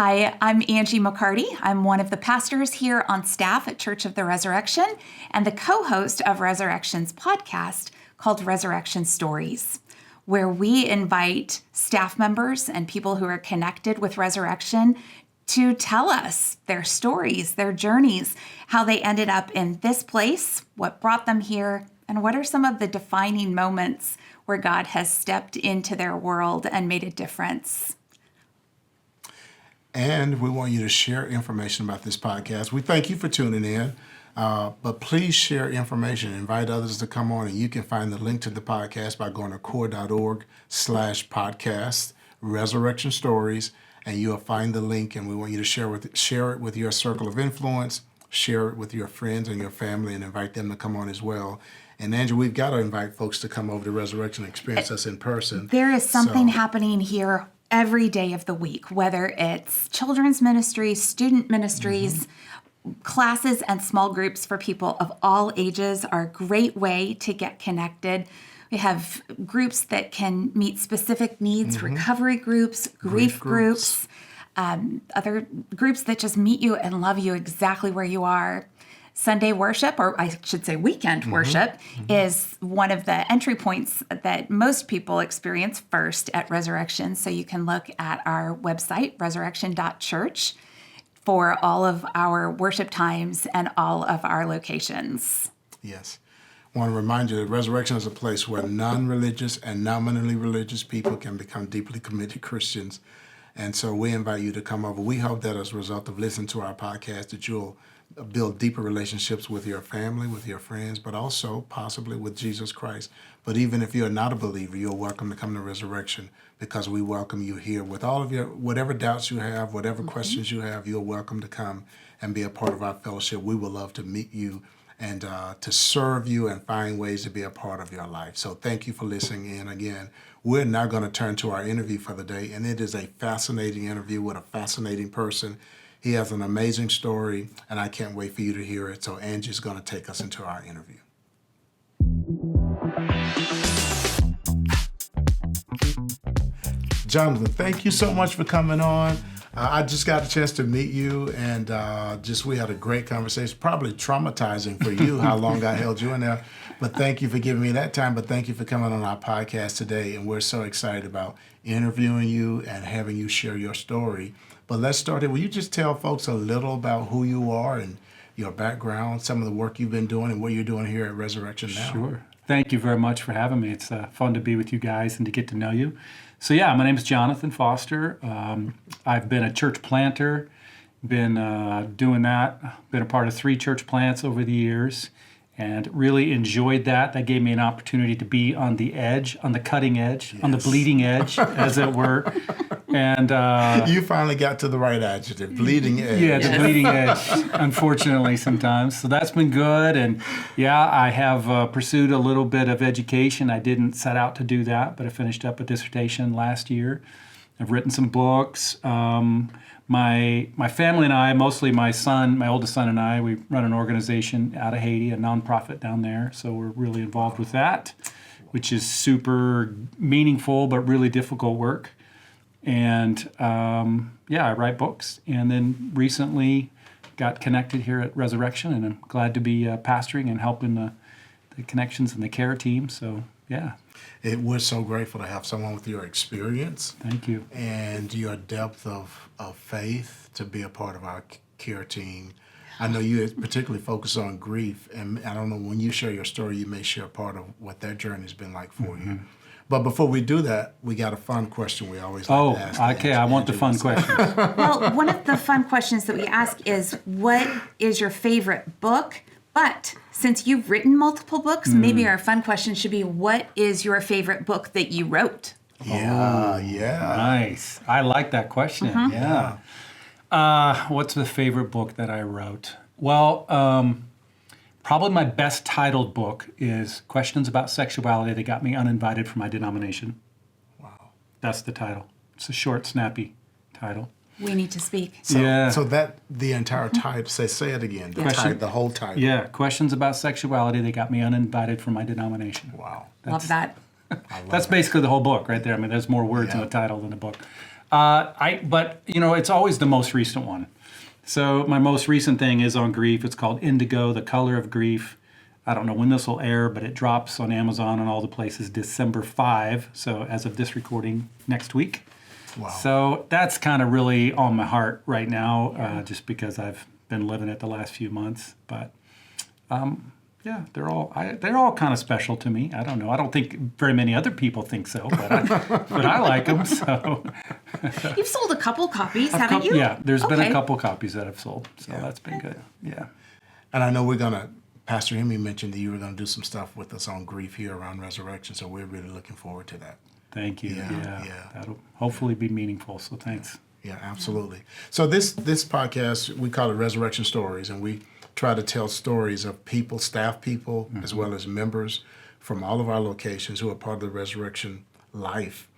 Hi, I'm Angie McCarty. I'm one of the pastors here on staff at Church of the Resurrection and the co-host of Resurrection's podcast called Resurrection Stories, where we invite staff members and people who are connected with Resurrection to tell us their stories, their journeys, how they ended up in this place, what brought them here, and what are some of the defining moments where God has stepped into their world and made a difference. And we want you to share information about this podcast. We thank you for tuning in, but please share information. Invite others to come on, and you can find the link to the podcast by going to core.org/podcast, Resurrection Stories, and you'll find the link, and we want you to share it with your circle of influence, share it with your friends and your family, and invite them to come on as well. And Andrew, we've got to invite folks to come over to Resurrection and experience us in person. There is something happening here every day of the week, whether it's children's ministries, student ministries, classes and small groups for people of all ages are a great way to get connected. We have groups that can meet specific needs, recovery groups, grief groups, other groups that just meet you and love you exactly where you are. Sunday worship, or I should say weekend worship, is one of the entry points that most people experience first at Resurrection. So you can look at our website, resurrection.church, for all of our worship times and all of our locations. Yes. I want to remind you that Resurrection is a place where non-religious and nominally religious people can become deeply committed Christians. And so we invite you to come over. We hope that as a result of listening to our podcast that you'll build deeper relationships with your family, with your friends, but also possibly with Jesus Christ. But even if you're not a believer, you're welcome to come to Resurrection, because we welcome you here with all of your, whatever doubts you have, whatever questions you have, you're welcome to come and be a part of our fellowship. We would love to meet you and to serve you and find ways to be a part of your life. So thank you for listening in again. We're now going to turn to our interview for the day, and it is a fascinating interview with a fascinating person. He has an amazing story, and I can't wait for you to hear it. So Angie's going to take us into our interview. Jonathan, thank you so much for coming on. I just got a chance to meet you, and we had a great conversation, probably traumatizing for you how long I held you in there. But thank you for giving me that time. But thank you for coming on our podcast today. And we're so excited about interviewing you and having you share your story. But let's start here. Will you just tell folks a little about who you are and your background, some of the work you've been doing and what you're doing here at Resurrection now? Sure. Thank you very much for having me. It's fun to be with you guys and to get to know you. So yeah, my name is Jonathan Foster. I've been a church planter, been doing that, been a part of 3 church plants over the years, and really enjoyed that. That gave me an opportunity to be on the edge, on the cutting edge, on the bleeding edge, as it were. And you finally got to the right adjective, bleeding edge. Yeah, the bleeding edge, unfortunately, sometimes. So that's been good. And yeah, I have pursued a little bit of education. I didn't set out to do that, but I finished up a dissertation last year. I've written some books. My family and I, mostly my oldest son and I, we run an organization out of Haiti, a nonprofit down there. So we're really involved with that, which is super meaningful but really difficult work. And I write books. And then recently got connected here at Resurrection, and I'm glad to be pastoring and helping the connections and the care team. So yeah. We're so grateful to have someone with your experience. Thank you. And your depth of faith to be a part of our care team. I know you particularly focus on grief, and I don't know, when you share your story, you may share part of what that journey has been like for you. But before we do that, we got a fun question we always like to ask. Okay, I want the fun questions. Well, one of the fun questions that we ask is, what is your favorite book? But since you've written multiple books, maybe our fun question should be, what is your favorite book that you wrote? Yeah. Nice. I like that question. Yeah. What's the favorite book that I wrote? Well, probably my best titled book is Questions About Sexuality That Got Me Uninvited from My Denomination. Wow. That's the title. It's a short, snappy title. We need to speak. So that the entire title, say it again, the whole title. Yeah, Questions About Sexuality That Got Me Uninvited from My Denomination. Wow. Love that. That's basically the whole book right there. I mean, there's more words in the title than the book. But it's always the most recent one. So my most recent thing is on grief. It's called Indigo, The Color of Grief. I don't know when this will air, but it drops on Amazon and all the places December 5. So as of this recording, next week. Wow. So that's kind of really on my heart right now, just because I've been living it the last few months. But yeah, they're all kind of special to me. I don't know. I don't think very many other people think so, but I like them. So You've sold a couple copies, haven't you? Yeah, there's been a couple copies that I've sold, so that's been good. Yeah. And I know Pastor Hemi mentioned that you were going to do some stuff with us on grief here around resurrection, so we're really looking forward to that. Thank you. Yeah. That'll hopefully be meaningful, so thanks. Yeah, absolutely. So this podcast, we call it Resurrection Stories, and we try to tell stories of people, staff people, as well as members from all of our locations who are part of the resurrection life.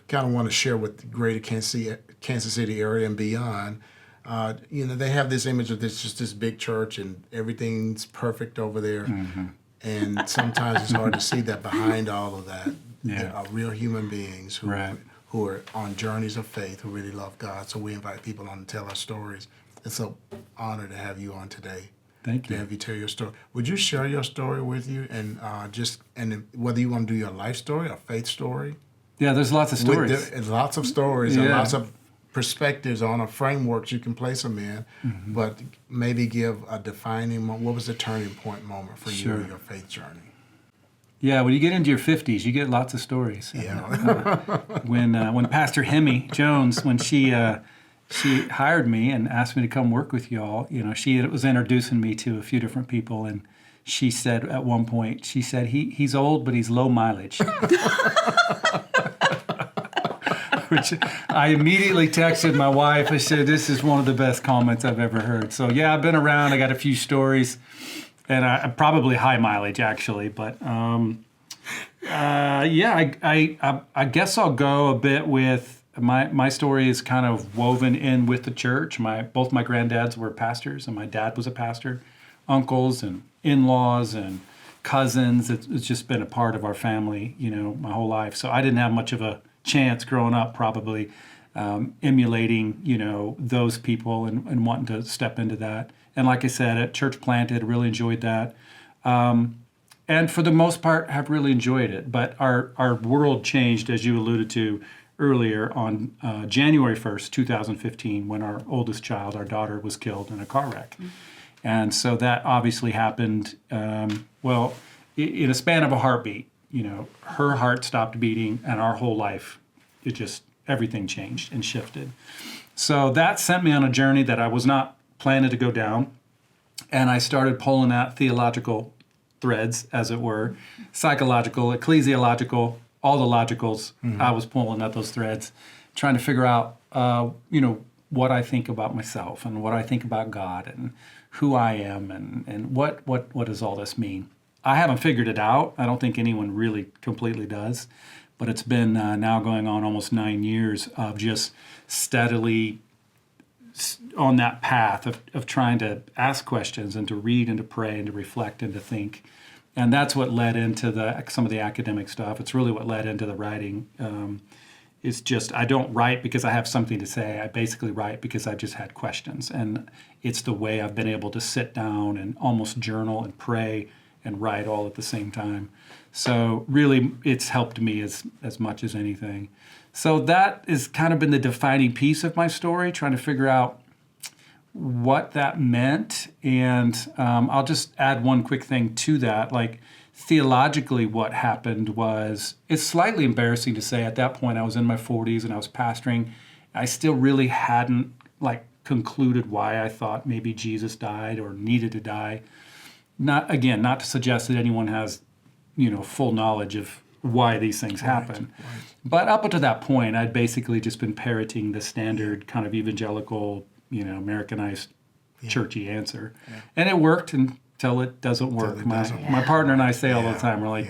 Kind of want to share with the greater Kansas City area and beyond. They have this image of this big church and everything's perfect over there. Mm-hmm. And sometimes it's hard to see that behind all of that, there are real human beings who are on journeys of faith, who really love God. So we invite people on to tell our stories. It's an honor to have you on today. Thank you. To have you tell your story. Would you share your story with you, and whether you want to do your life story or faith story? Yeah, there's lots of stories. Lots of stories and lots of perspectives on a framework you can place them in, but maybe give a defining moment. What was the turning point moment for you in your faith journey? Yeah, when you get into your 50s, you get lots of stories. Yeah. When Pastor Hemi Jones, when she hired me and asked me to come work with y'all, she was introducing me to a few different people, and she said at one point, he's old, but he's low mileage. Which I immediately texted my wife. I said, this is one of the best comments I've ever heard. So yeah, I've been around. I got a few stories, and I probably high mileage actually. But I guess I'll go a bit with my story is kind of woven in with the church. Both my granddads were pastors, and my dad was a pastor. Uncles and in-laws and cousins. It's just been a part of our family, my whole life. So I didn't have much of a chance growing up, probably emulating, those people and wanting to step into that. And like I said, at church planted, really enjoyed that. And for the most part, have really enjoyed it. But our world changed, as you alluded to earlier, on January 1st, 2015, when our oldest child, our daughter, was killed in a car wreck. Mm-hmm. And so that obviously happened, in a span of a heartbeat. Her heart stopped beating, and our whole life, everything changed and shifted. So that sent me on a journey that I was not planning to go down. And I started pulling out theological threads, as it were, psychological, ecclesiological, all the logicals. Mm-hmm. I was pulling at those threads, trying to figure out, what I think about myself and what I think about God and who I am and what does all this mean. I haven't figured it out. I don't think anyone really completely does, but it's been now going on almost 9 years of just steadily on that path of trying to ask questions and to read and to pray and to reflect and to think. And that's what led into some of the academic stuff. It's really what led into the writing. It's just, I don't write because I have something to say. I basically write because I've just had questions. And it's the way I've been able to sit down and almost journal and pray and write all at the same time. So really, it's helped me as much as anything. So that has kind of been the defining piece of my story, trying to figure out what that meant. And I'll just add one quick thing to that. Like, theologically, what happened was, it's slightly embarrassing to say, at that point I was in my 40s and I was pastoring. I still really hadn't concluded why I thought maybe Jesus died or needed to die. Not to suggest that anyone has, full knowledge of why these things happen. Right. But up until that point, I'd basically just been parroting the standard kind of evangelical, Americanized, churchy answer. Yeah. And it worked until it doesn't work. My partner and I say all the time, we're like,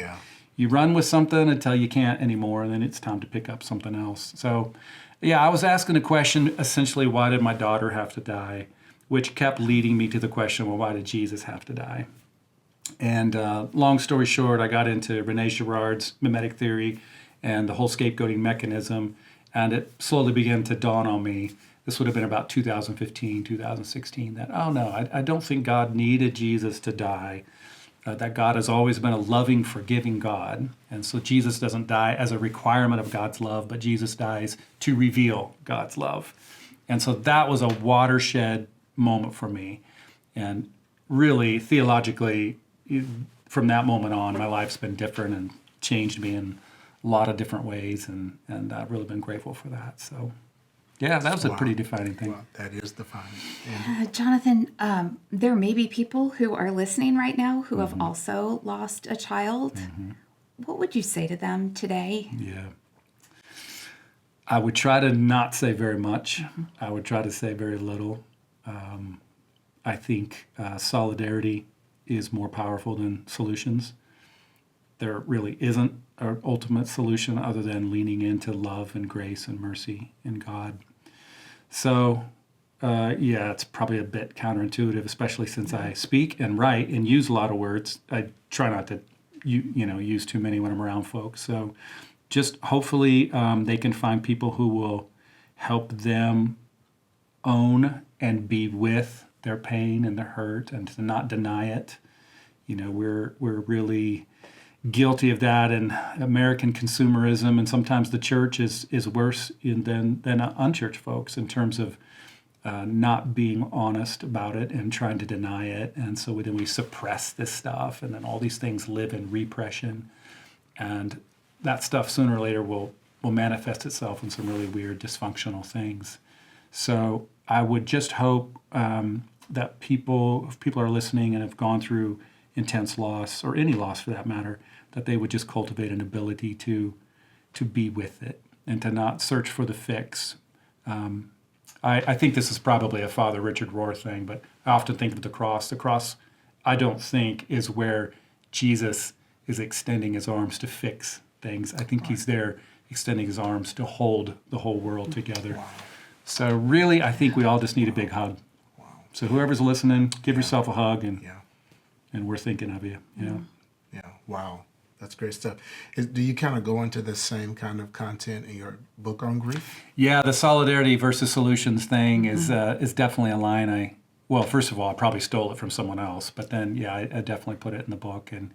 you run with something until you can't anymore, and then it's time to pick up something else. So, I was asking the question, essentially, why did my daughter have to die? Which kept leading me to the question, well, why did Jesus have to die? And long story short, I got into René Girard's mimetic theory and the whole scapegoating mechanism. And it slowly began to dawn on me. This would have been about 2015, 2016, that, oh no, I don't think God needed Jesus to die. That God has always been a loving, forgiving God. And so Jesus doesn't die as a requirement of God's love, but Jesus dies to reveal God's love. And so that was a watershed moment for me. And really, theologically, from that moment on, my life's been different and changed me in a lot of different ways. And I've really been grateful for that. So, yeah, that was a pretty defining thing. Well, that is defining. Jonathan, there may be people who are listening right now who have also lost a child. What would you say to them today? Yeah. I would try to not say very much. I would try to say very little. I think solidarity is more powerful than solutions. There really isn't an ultimate solution other than leaning into love and grace and mercy in God. So, it's probably a bit counterintuitive, especially since I speak and write and use a lot of words. I try not to, use too many when I'm around folks. So, just hopefully they can find people who will help them own and be with their pain and their hurt and to not deny it. We're really guilty of that in American consumerism, and sometimes the church is worse than unchurched folks in terms of not being honest about it and trying to deny it. And so then we suppress this stuff, and then all these things live in repression. And that stuff sooner or later will manifest itself in some really weird dysfunctional things. So I would just hope that if people are listening and have gone through intense loss, or any loss for that matter, that they would just cultivate an ability to be with it and to not search for the fix. I think this is probably a Father Richard Rohr thing, but I often think of the cross. The cross, I don't think, is where Jesus is extending his arms to fix things. I think he's there extending his arms to hold the whole world together. Wow. So really, I think we all just need a big hug. Wow. So whoever's listening, give yourself a hug, and we're thinking of you. Yeah. Wow. That's great stuff. Do you kind of go into the same kind of content in your book on grief? Yeah, the solidarity versus solutions thing is definitely a line first of all, I probably stole it from someone else, but then, I definitely put it in the book. And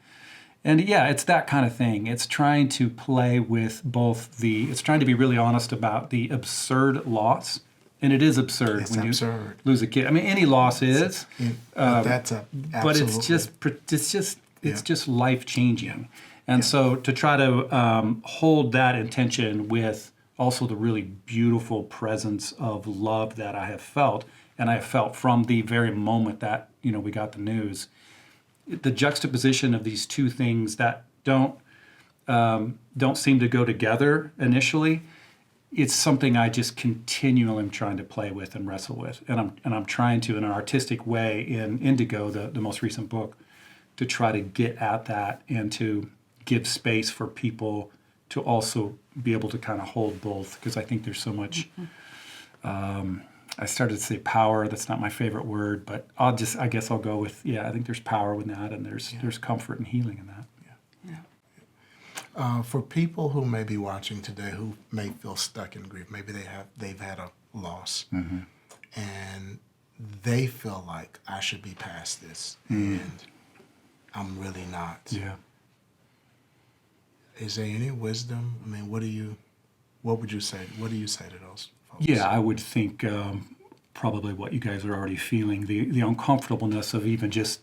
it's that kind of thing. It's trying to play with it's trying to be really honest about the absurd loss. And it is absurd when you lose a kid. I mean, any loss is. That's but it's just life-changing. And so to try to hold that intention with also the really beautiful presence of love that I have felt, and I have felt from the very moment that, we got the news, the juxtaposition of these two things that don't seem to go together initially, it's something I just continually am trying to play with and wrestle with. And I'm trying to, in an artistic way, in Indigo, the most recent book, to try to get at that and to give space for people to also be able to kind of hold both, because I think there's so much, I started to say power, that's not my favorite word, but I guess I'll go with, I think there's power in that, and there's comfort and healing in that. For people who may be watching today who may feel stuck in grief, maybe they've had a loss, and they feel like I should be past this, and I'm really not. Yeah. Is there any wisdom? I mean, what would you say? What do you say to those folks? Yeah, I would think probably what you guys are already feeling, the uncomfortableness of even just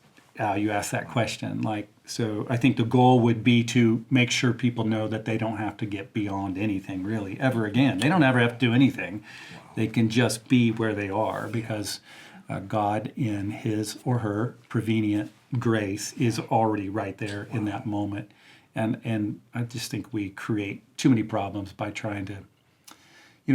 you asked that question. So I think the goal would be to make sure people know that they don't have to get beyond anything really ever again. They don't ever have to do anything. Wow. They can just be where they are, because God in his or her prevenient grace is already right there in that moment. And I just think we create too many problems by trying to,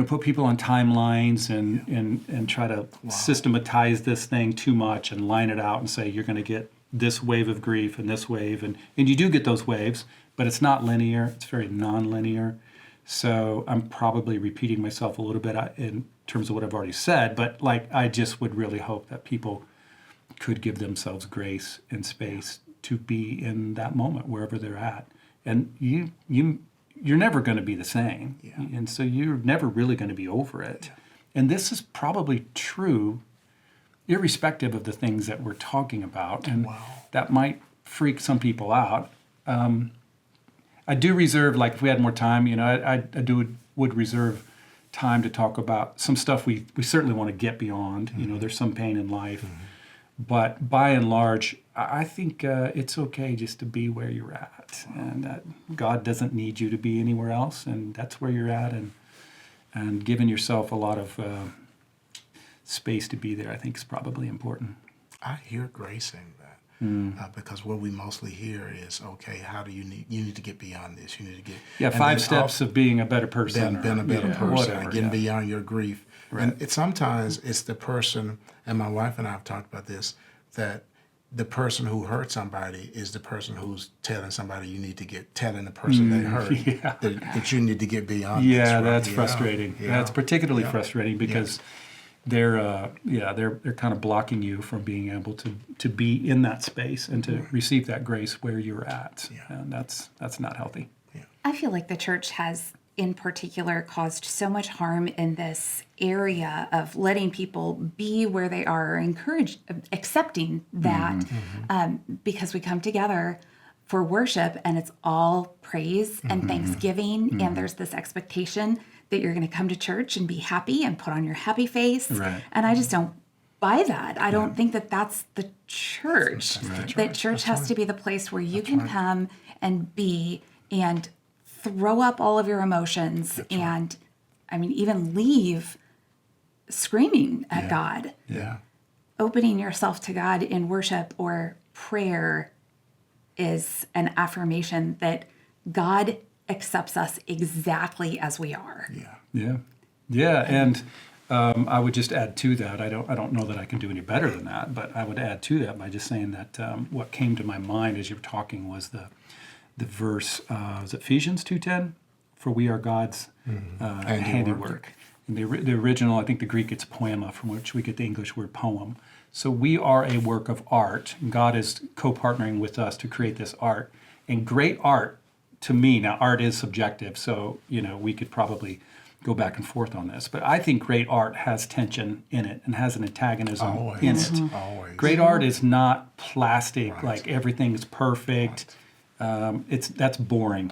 put people on timelines and try to systematize this thing too much and line it out and say you're going to get this wave of grief and this wave. And you do get those waves, but it's not linear. It's very non-linear. So I'm probably repeating myself a little bit in terms of what I've already said, but I just would really hope that people could give themselves grace and space to be in that moment wherever they're at. And you you're never going to be the same. Yeah. And so you're never really going to be over it. Yeah. And this is probably true irrespective of the things that we're talking about. And that might freak some people out. I do reserve, like if we had more time, would reserve time to talk about some stuff we certainly want to get beyond. There's some pain in life. But by and large, I think it's okay just to be where you're at. And that God doesn't need you to be anywhere else. And that's where you're at. And giving yourself a lot of space to be there, I think, is probably important. I hear Grace saying that. Because what we mostly hear is, okay, how do you need to get beyond this? You need to get 5 steps of being a better person, being a better person, whatever, getting beyond your grief. Right. And sometimes it's the person, and my wife and I have talked about this, that the person who hurt somebody is the person who's telling somebody telling the person they hurt that you need to get beyond. Yeah, this, right? that's frustrating. Yeah. That's particularly frustrating because they're kind of blocking you from being able to be in that space and to receive that grace where you're at. Yeah. And that's not healthy. Yeah. I feel like the church has, in particular, caused so much harm in this area of letting people be where they are, accepting that, because we come together for worship and it's all praise and thanksgiving, and there's this expectation that you're going to come to church and be happy and put on your happy face. Right. And I just don't buy that. I don't think that that's the church. That church has to be the place where you can come and be and throw up all of your emotions and, even leave screaming at God. Yeah. Opening yourself to God in worship or prayer is an affirmation that God accepts us exactly as we are. And I would just add to that. I don't know that I can do any better than that, but I would add to that by just saying that what came to my mind as you were talking was the verse, is it Ephesians 2:10? For we are God's handiwork. In the original, I think the Greek, it's poema, from which we get the English word poem. So we are a work of art. God is co-partnering with us to create this art. And great art, to me, now art is subjective, so we could probably go back and forth on this, but I think great art has tension in it and has an antagonism in it. Always. Great art is not plastic, like everything's perfect. That's boring,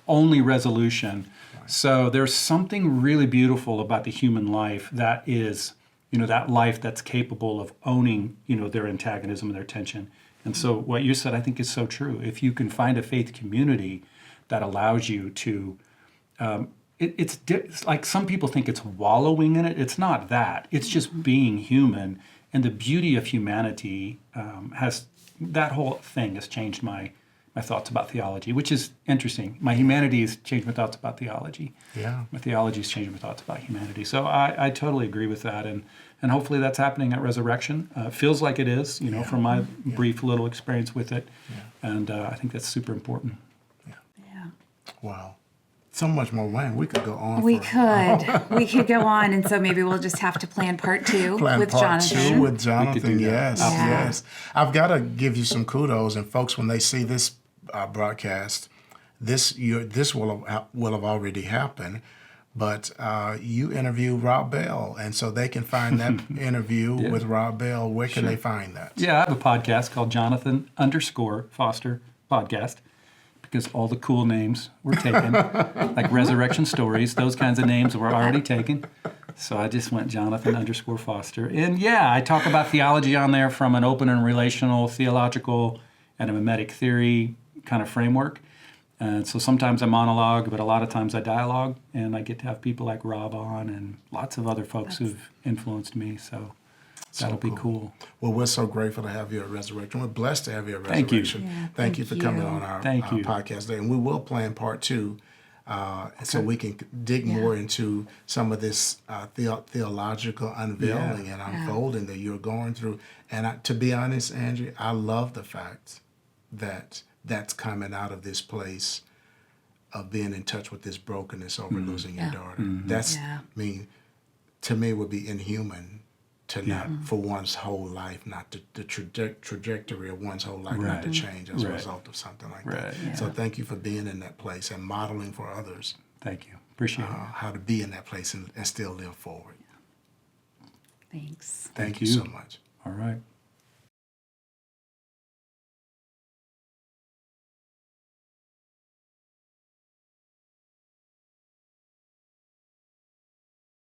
only resolution. So there's something really beautiful about the human life that is, that life that's capable of owning, their antagonism and their tension. And so what you said, I think, is so true. If you can find a faith community that allows you to, it's like some people think it's wallowing in it. It's not that. It's just being human. And the beauty of humanity that whole thing has changed my thoughts about theology, which is interesting. My humanity has changed my thoughts about theology. Yeah. My theology has changed my thoughts about humanity. So I totally agree with that. And hopefully that's happening at Resurrection. Feels like it is, from my brief little experience with it. Yeah. And I think that's super important. Yeah. Wow. So much more, man. We could go on. We could go on, and so maybe we'll just have to plan part two with Jonathan. With Jonathan, yes. I've got to give you some kudos, and folks, when they see this broadcast, this will have already happened. But you interview Rob Bell, and so they can find that interview with Rob Bell. Where can they find that? Yeah, I have a podcast called Jonathan_Foster Podcast, because all the cool names were taken, like Resurrection Stories, those kinds of names were already taken. So I just went Jonathan_Foster. And I talk about theology on there from an open and relational, theological, and a mimetic theory kind of framework. And so sometimes I monologue, but a lot of times I dialogue, and I get to have people like Rob on and lots of other folks who've influenced me. So that'll be cool. Well, we're so grateful to have you at Resurrection. We're blessed to have you at Resurrection. Thank you. Yeah, thank you for coming on our podcast today. And we will plan part two so we can dig more into some of this theological unveiling and unfolding that you're going through. And to be honest, Angie, I love the fact that that's coming out of this place of being in touch with this brokenness over losing your daughter. That's, to me, would be inhuman to not, for one's whole life, not the trajectory of one's whole life not to change as a result of something like that. Yeah. So thank you for being in that place and modeling for others Thank you. Appreciate it. how to be in that place and still live forward. Thanks. Thank you. you so much. All right.